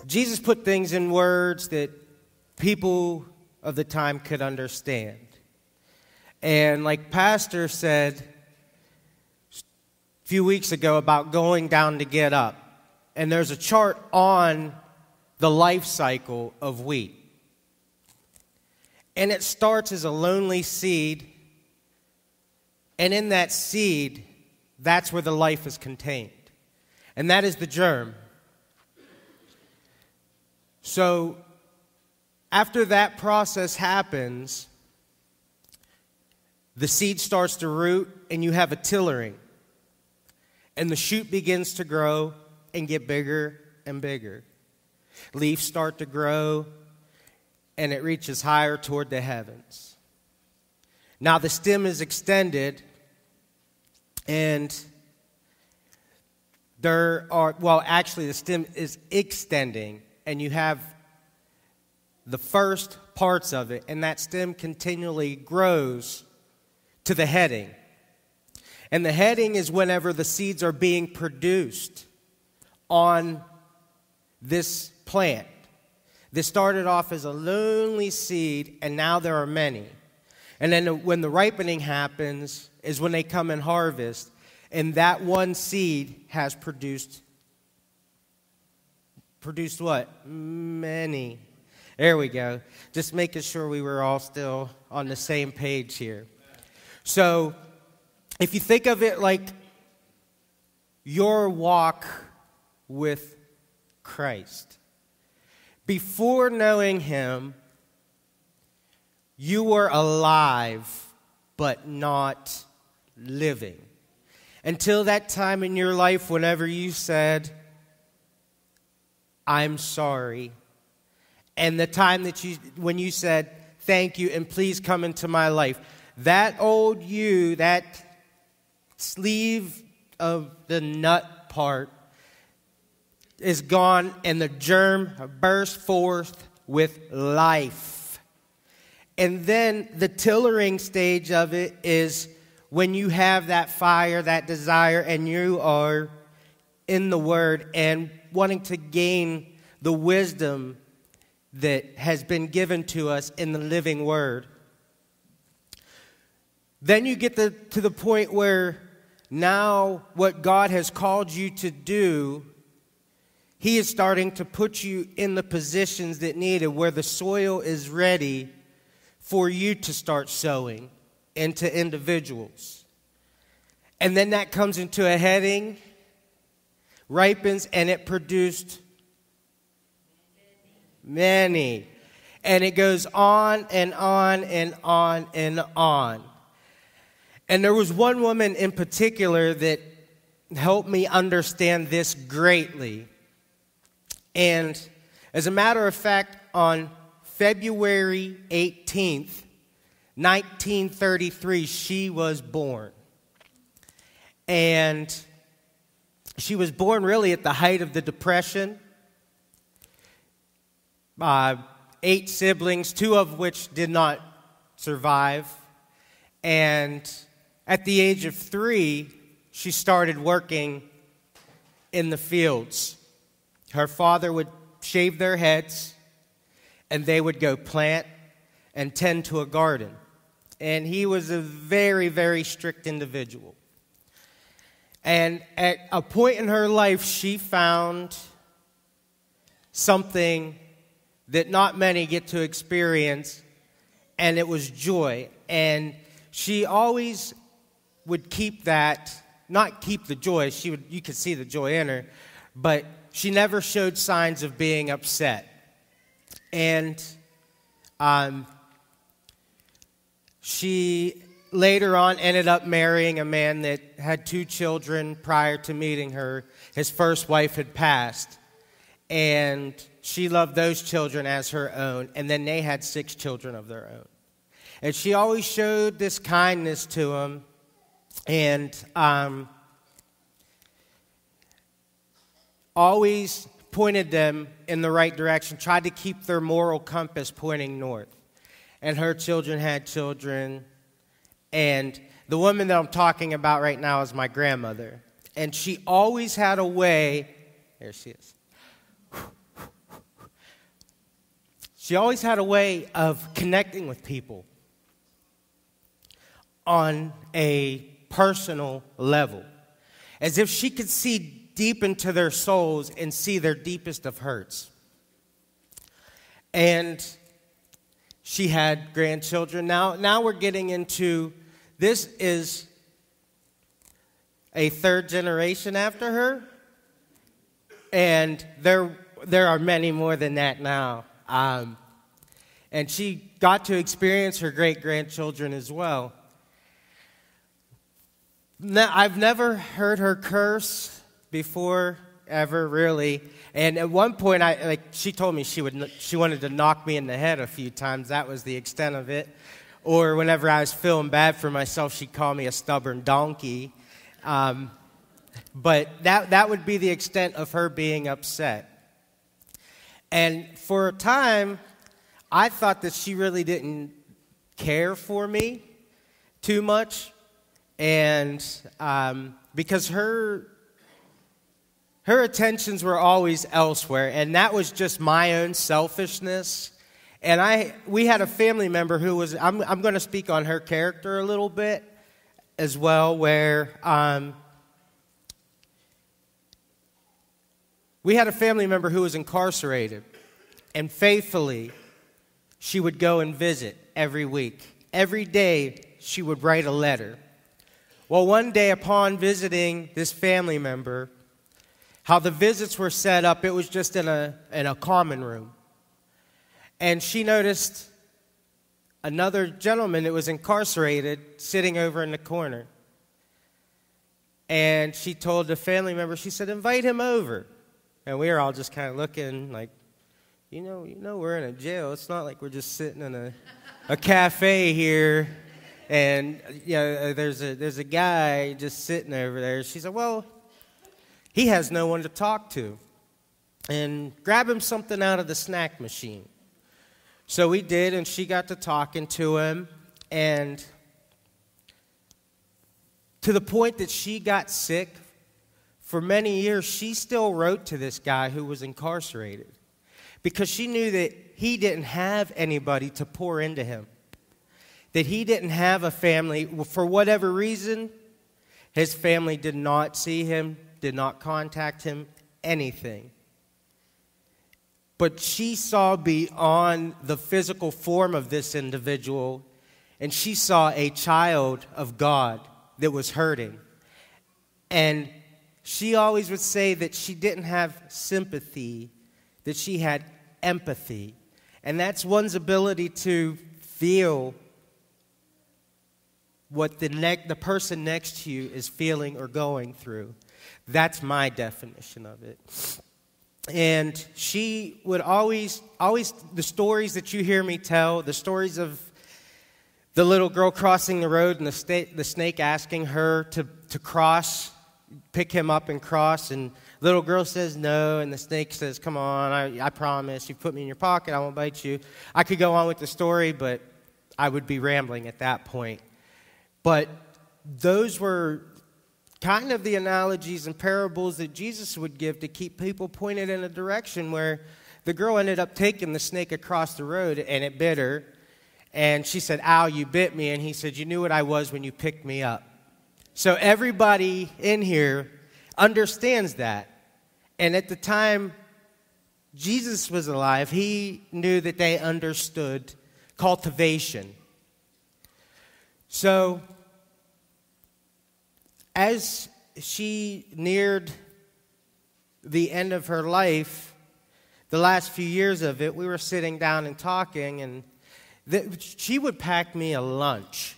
Jesus put things in words that people of the time could understand. And like Pastor said a few weeks ago about going down to get up, and there's a chart on the life cycle of wheat. And it starts as a lonely seed, and in that seed, that's where the life is contained. And that is the germ. So, after that process happens, the seed starts to root, and you have a tillering. And the shoot begins to grow and get bigger and bigger. Leaves start to grow, and it reaches higher toward the heavens. Now the stem is extended, and the stem is extending, and you have the first parts of it, and that stem continually grows to the heading. And the heading is whenever the seeds are being produced on this plant. This started off as a lonely seed, and now there are many. And then when the ripening happens is when they come and harvest, and that one seed has produced what? Many. There we go. Just making sure we were all still on the same page here. So, if you think of it like your walk with Christ, before knowing Him, you were alive but not living. Until that time in your life whenever you said, I'm sorry. And the time when you said, thank you and please come into my life. That old you, that sleeve of the nut part is gone, and the germ bursts forth with life. And then the tillering stage of it is when you have that fire, that desire, and you are in the Word and wanting to gain the wisdom that has been given to us in the living Word. Then you get to the point where now what God has called you to do, He is starting to put you in the positions that needed, where the soil is ready for you to start sowing into individuals. And then that comes into a heading, ripens, and it produced many. And it goes on and on and on and on. And there was one woman in particular that helped me understand this greatly. And as a matter of fact, on February 18th, 1933, she was born. And she was born really at the height of the Depression. 8 siblings, 2 of which did not survive. And at the age of 3, she started working in the fields. Her father would shave their heads, and they would go plant and tend to a garden. And he was a very, very strict individual. And at a point in her life, she found something that not many get to experience, and it was joy. And she always would keep that, not keep the joy, you could see the joy in her, but she never showed signs of being upset. And she later on ended up marrying a man that had 2 children prior to meeting her. His first wife had passed, and she loved those children as her own, and then they had 6 children of their own. And she always showed this kindness to him, and always pointed them in the right direction, tried to keep their moral compass pointing north. And her children had children. And the woman that I'm talking about right now is my grandmother. And she always had a way, there she is. She always had a way of connecting with people on a personal level, as if she could see deep into their souls and see their deepest of hurts. And she had grandchildren. Now we're getting into, this is a third generation after her, and there are many more than that now. And she got to experience her great-grandchildren as well. Now, I've never heard her curse before, ever, really. And at one point, she told me she wanted to knock me in the head a few times. That was the extent of it. Or whenever I was feeling bad for myself, she'd call me a stubborn donkey. But that would be the extent of her being upset. And for a time, I thought that she really didn't care for me too much. And because her attentions were always elsewhere, and that was just my own selfishness. And we had a family member who was, I'm going to speak on her character a little bit as well, where we had a family member who was incarcerated, and faithfully, she would go and visit every week. Every day, she would write a letter. Well, one day, upon visiting this family member, how the visits were set up, it was just in a common room. And she noticed another gentleman that was incarcerated sitting over in the corner. And she told the family member, she said, invite him over. And we were all just kind of looking like, you know, we're in a jail. It's not like we're just sitting in a cafe here, and there's a guy just sitting over there. She said, well, he has no one to talk to, and grab him something out of the snack machine. So we did, and she got to talking to him, and to the point that she got sick. For many years, she still wrote to this guy who was incarcerated, because she knew that he didn't have anybody to pour into him, that he didn't have a family. For whatever reason, his family did not see him, did not contact him, anything. But she saw beyond the physical form of this individual, and she saw a child of God that was hurting. And she always would say that she didn't have sympathy, that she had empathy. And that's one's ability to feel what the person next to you is feeling or going through. That's my definition of it. And she would always, the stories that you hear me tell, the stories of the little girl crossing the road and the snake asking her to cross, pick him up and cross, and little girl says no, and the snake says, come on, I promise, you put me in your pocket, I won't bite you. I could go on with the story, but I would be rambling at that point. But those were kind of the analogies and parables that Jesus would give to keep people pointed in a direction, where the girl ended up taking the snake across the road, and it bit her. And she said, ow, you bit me. And he said, you knew what I was when you picked me up. So everybody in here understands that. And at the time Jesus was alive, he knew that they understood cultivation. So as she neared the end of her life, the last few years of it, we were sitting down and talking, and she would pack me a lunch.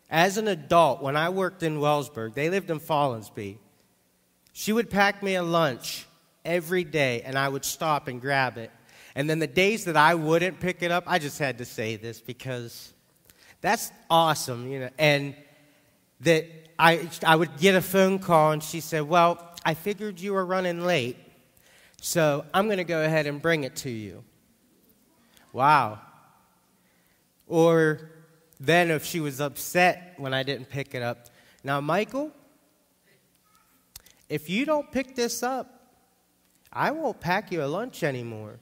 As an adult, when I worked in Wellsburg, they lived in Follinsby, she would pack me a lunch every day, and I would stop and grab it. And then the days that I wouldn't pick it up, I just had to say this because that's awesome, you know. And that I would get a phone call, and she said, well, I figured you were running late, so I'm going to go ahead and bring it to you. Wow. Or then if she was upset when I didn't pick it up, now, Michael, if you don't pick this up, I won't pack you a lunch anymore.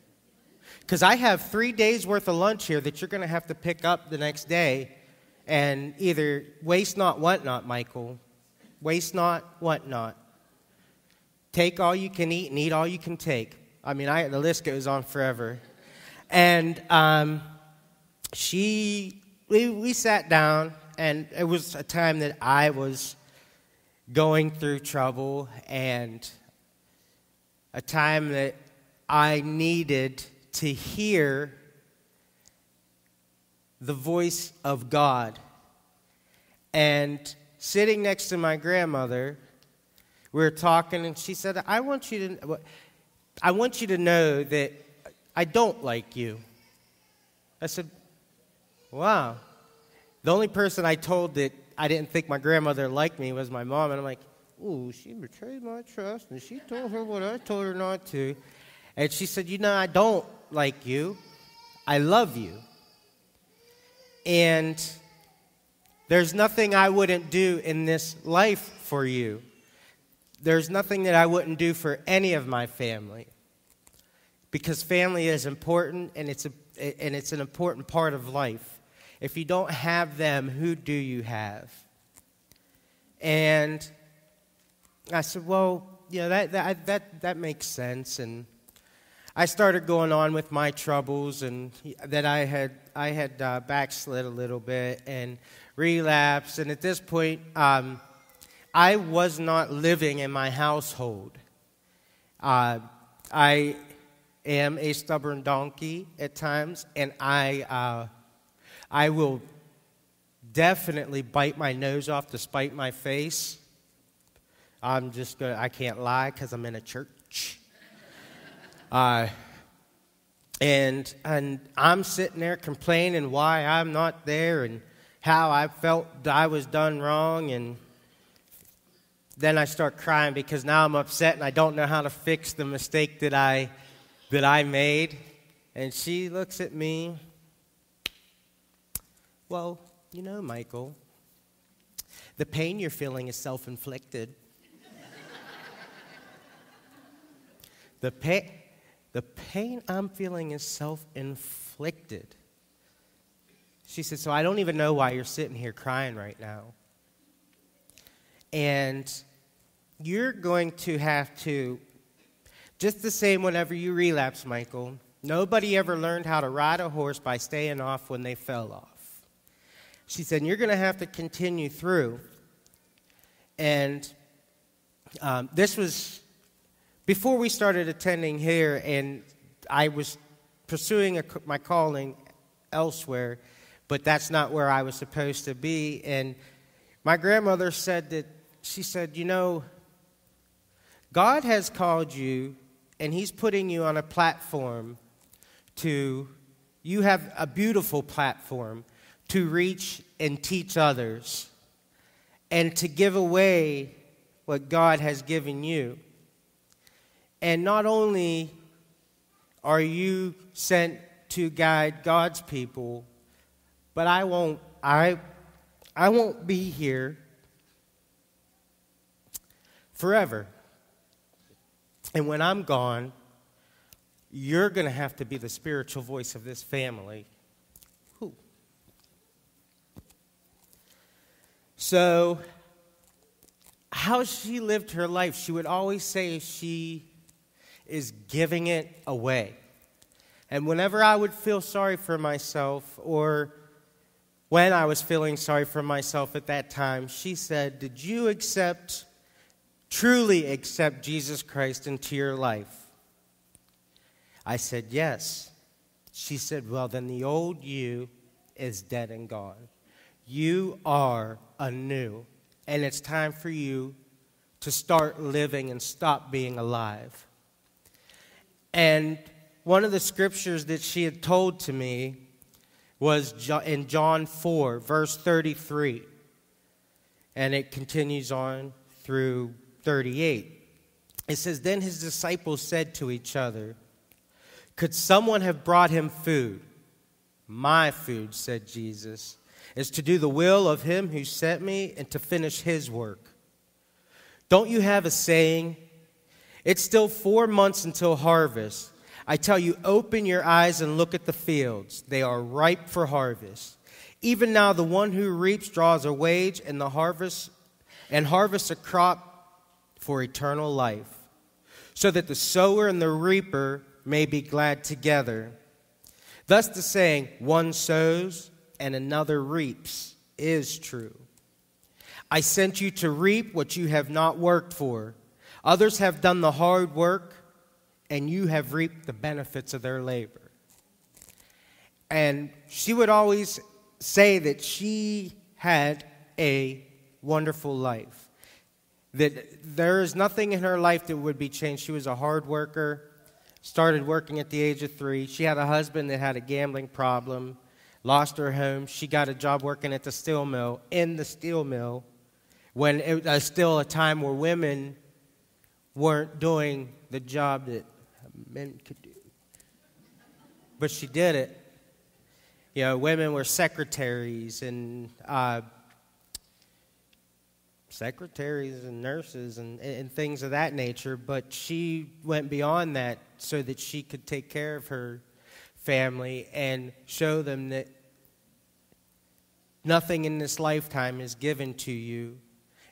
Because I have 3 days worth of lunch here that you're going to have to pick up the next day. And either waste not, want not, Michael. Waste not, want not. Take all you can eat and eat all you can take. I mean, the list goes on forever. And we sat down, and it was a time that I was going through trouble, and a time that I needed to hear the voice of God. And sitting next to my grandmother, we were talking, and she said, I want you to know that I don't like you. I said, wow. The only person I told that I didn't think my grandmother liked me was my mom. And I'm like, ooh, she betrayed my trust, and she told her what I told her not to. And she said, I don't like you. I love you. And there's nothing I wouldn't do in this life for you. There's nothing that I wouldn't do for any of my family. Because family is important, and it's an important part of life. If you don't have them, who do you have? And I said, well, that makes sense. And I started going on with my troubles, and that I had backslid a little bit and relapsed. And at this point, I was not living in my household. I am a stubborn donkey at times, and I will definitely bite my nose off to spite my face. I can't lie because I'm in a church. And I'm sitting there complaining why I'm not there and how I felt I was done wrong, and then I start crying because now I'm upset and I don't know how to fix the mistake that I made. And she looks at me. Well, Michael, the pain you're feeling is self-inflicted. The pain I'm feeling is self-inflicted. She said, so I don't even know why you're sitting here crying right now. And you're going to have to, just the same whenever you relapse, Michael, nobody ever learned how to ride a horse by staying off when they fell off. She said, you're going to have to continue through. And this was before we started attending here, and I was pursuing my calling elsewhere, but that's not where I was supposed to be. And my grandmother said she said, God has called you, and he's putting you on a platform you have a beautiful platform to reach and teach others and to give away what God has given you. And not only are you sent to guide God's people, but I won't be here forever. And when I'm gone, you're going to have to be the spiritual voice of this family. Whew. So, how she lived her life, she would always say she is giving it away. And whenever I would feel sorry for myself, or when I was feeling sorry for myself at that time, she said, did you truly accept Jesus Christ into your life? I said, yes. She said, well, then the old you is dead and gone. You are anew, and it's time for you to start living and stop being alive. And one of the scriptures that she had told to me was in John 4, verse 33. And it continues on through 38. It says, then his disciples said to each other, could someone have brought him food? My food, said Jesus, is to do the will of him who sent me and to finish his work. Don't you have a saying? It's still 4 months until harvest. I tell you, open your eyes and look at the fields. They are ripe for harvest. Even now, the one who reaps draws a wage and harvests a crop for eternal life, so that the sower and the reaper may be glad together. Thus the saying, one sows and another reaps, is true. I sent you to reap what you have not worked for. Others have done the hard work, and you have reaped the benefits of their labor. And she would always say that she had a wonderful life, that there is nothing in her life that would be changed. She was a hard worker, started working at the age of 3. She had a husband that had a gambling problem, lost her home. She got a job working at the steel mill, when it was still a time where women weren't doing the job that men could do. But she did it. You know, women were secretaries and nurses and things of that nature, but she went beyond that so that she could take care of her family and show them that nothing in this lifetime is given to you,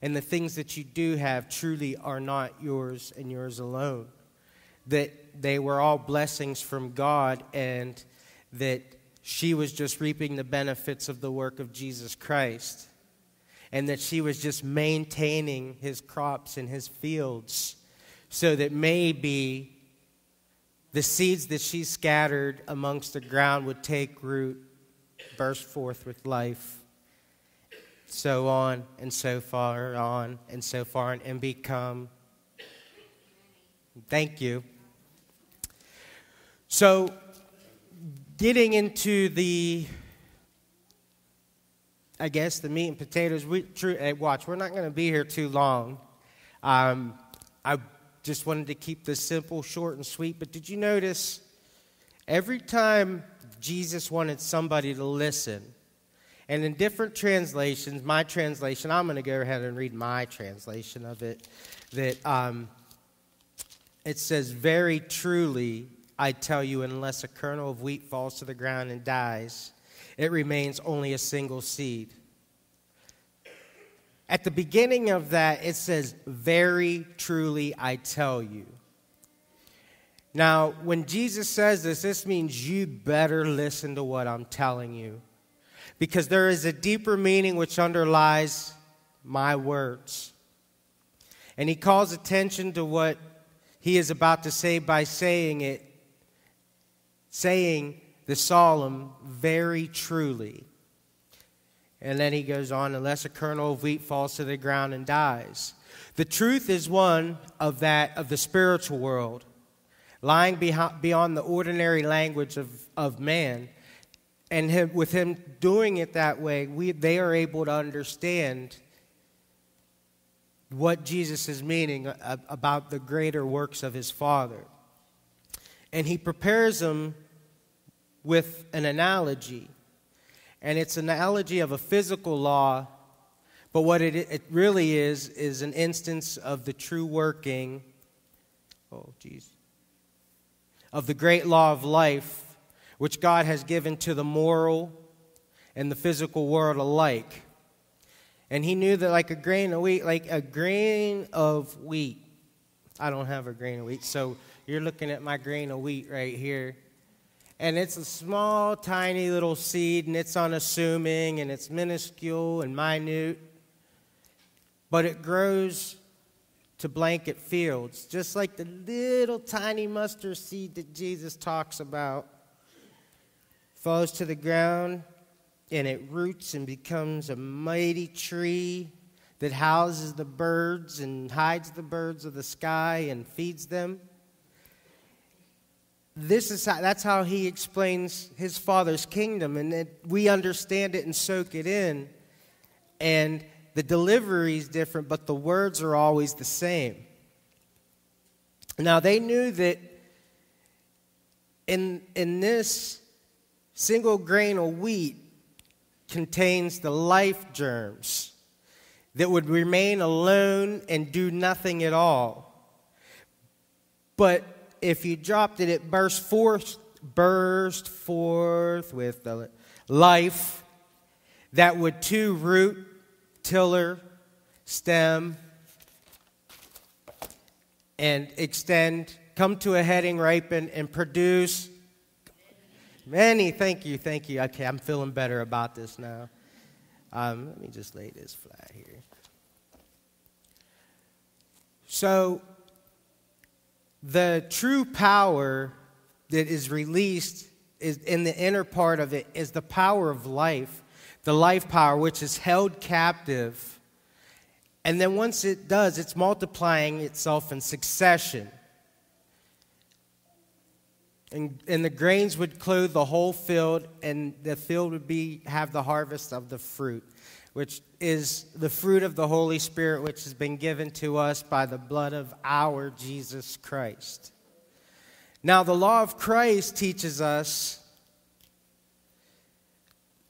and the things that you do have truly are not yours and yours alone, that they were all blessings from God, and that she was just reaping the benefits of the work of Jesus Christ, and that she was just maintaining his crops in his fields so that maybe the seeds that she scattered amongst the ground would take root, burst forth with life, so on and so far on and so far, and become. Thank you. So, getting into the meat and potatoes. Watch, we're not going to be here too long. I just wanted to keep this simple, short, and sweet. But did you notice every time Jesus wanted somebody to listen, and in different translations, my translation, I'm going to go ahead and read my translation of it, that it says, very truly, I tell you, unless a kernel of wheat falls to the ground and dies, it remains only a single seed. At the beginning of that, it says, very truly, I tell you. Now, when Jesus says this means you better listen to what I'm telling you, because there is a deeper meaning which underlies my words. And he calls attention to what he is about to say by saying the solemn, very truly. And then he goes on, unless a kernel of wheat falls to the ground and dies. The truth is one of the spiritual world, lying beyond the ordinary language of man. And with him doing it that way, they are able to understand what Jesus is meaning about the greater works of his Father. And he prepares them with an analogy. And it's an analogy of a physical law, but what it really is an instance of the true working, of the great law of life, which God has given to the moral and the physical world alike. And he knew that like a grain of wheat, I don't have a grain of wheat, so you're looking at my grain of wheat right here. And it's a small, tiny little seed, and it's unassuming, and it's minuscule and minute. But it grows to blanket fields, just like the little tiny mustard seed that Jesus talks about. Falls to the ground, and it roots and becomes a mighty tree that houses the birds and hides the birds of the sky and feeds them. That's how he explains his Father's kingdom, and that we understand it and soak it in. And the delivery is different, but the words are always the same. Now, they knew that in this single grain of wheat contains the life germs that would remain alone and do nothing at all. But if you dropped it, it burst forth with the life that would too root, tiller, stem, and extend, come to a heading, ripen, and produce many. Thank you. Okay, I'm feeling better about this now. Let me just lay this flat here. So, the true power that is released is in the inner part of it is the power of life, the life power, which is held captive. And then once it does, it's multiplying itself in succession. And the grains would clothe the whole field, and the field would have the harvest of the fruit, which is the fruit of the Holy Spirit, which has been given to us by the blood of our Jesus Christ. Now, the law of Christ teaches us,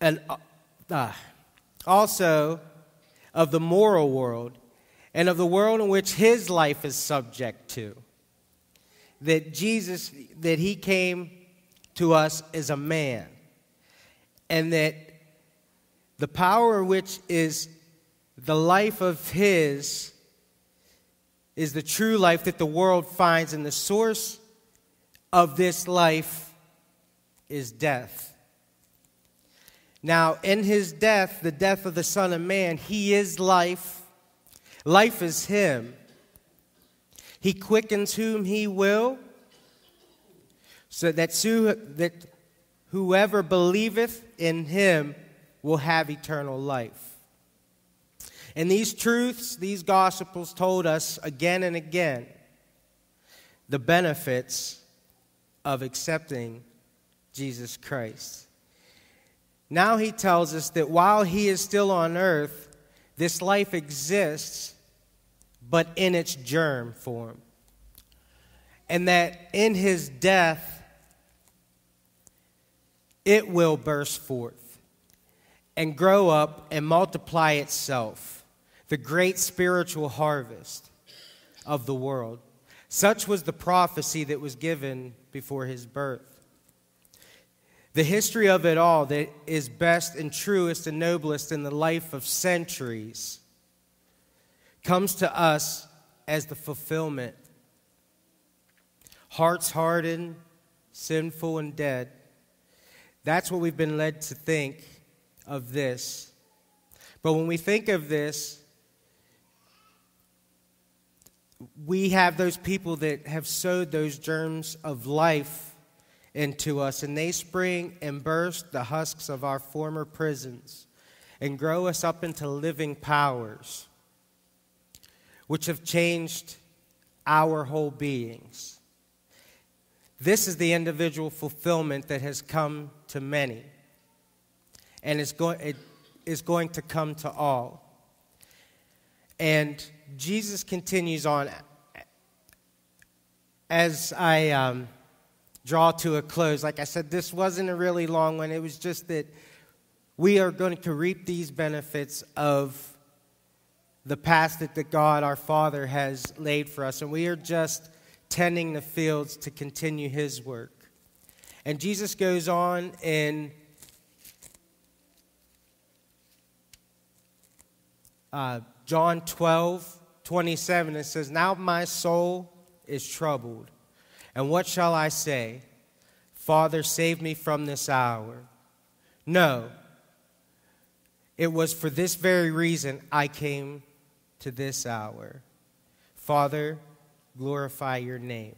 and also of the moral world, and of the world in which his life is subject to. That he came to us as a man, and that the power which is the life of his is the true life that the world finds, and the source of this life is death. Now, in his death, the death of the Son of Man, he is life. Life is him. He quickens whom he will, so that whoever believeth in him will have eternal life. And these truths, these gospels told us again and again the benefits of accepting Jesus Christ. Now he tells us that while he is still on earth, this life exists, but in its germ form. And that in his death, it will burst forth and grow up and multiply itself, the great spiritual harvest of the world. Such was the prophecy that was given before his birth. The history of it all that is best and truest and noblest in the life of centuries comes to us as the fulfillment. Hearts hardened, sinful, and dead. That's what we've been led to think of this. But when we think of this, we have those people that have sowed those germs of life into us, and they spring and burst the husks of our former prisons and grow us up into living powers, which have changed our whole beings. This is the individual fulfillment that has come to many, and it is going to come to all. And Jesus continues on. As I draw to a close, like I said, this wasn't a really long one. It was just that we are going to reap these benefits of the past that God, our Father, has laid for us. And we are just tending the fields to continue his work. And Jesus goes on in John 12:27. It says, "Now my soul is troubled. And what shall I say? Father, save me from this hour. No, it was for this very reason I came to this hour. Father, glorify your name."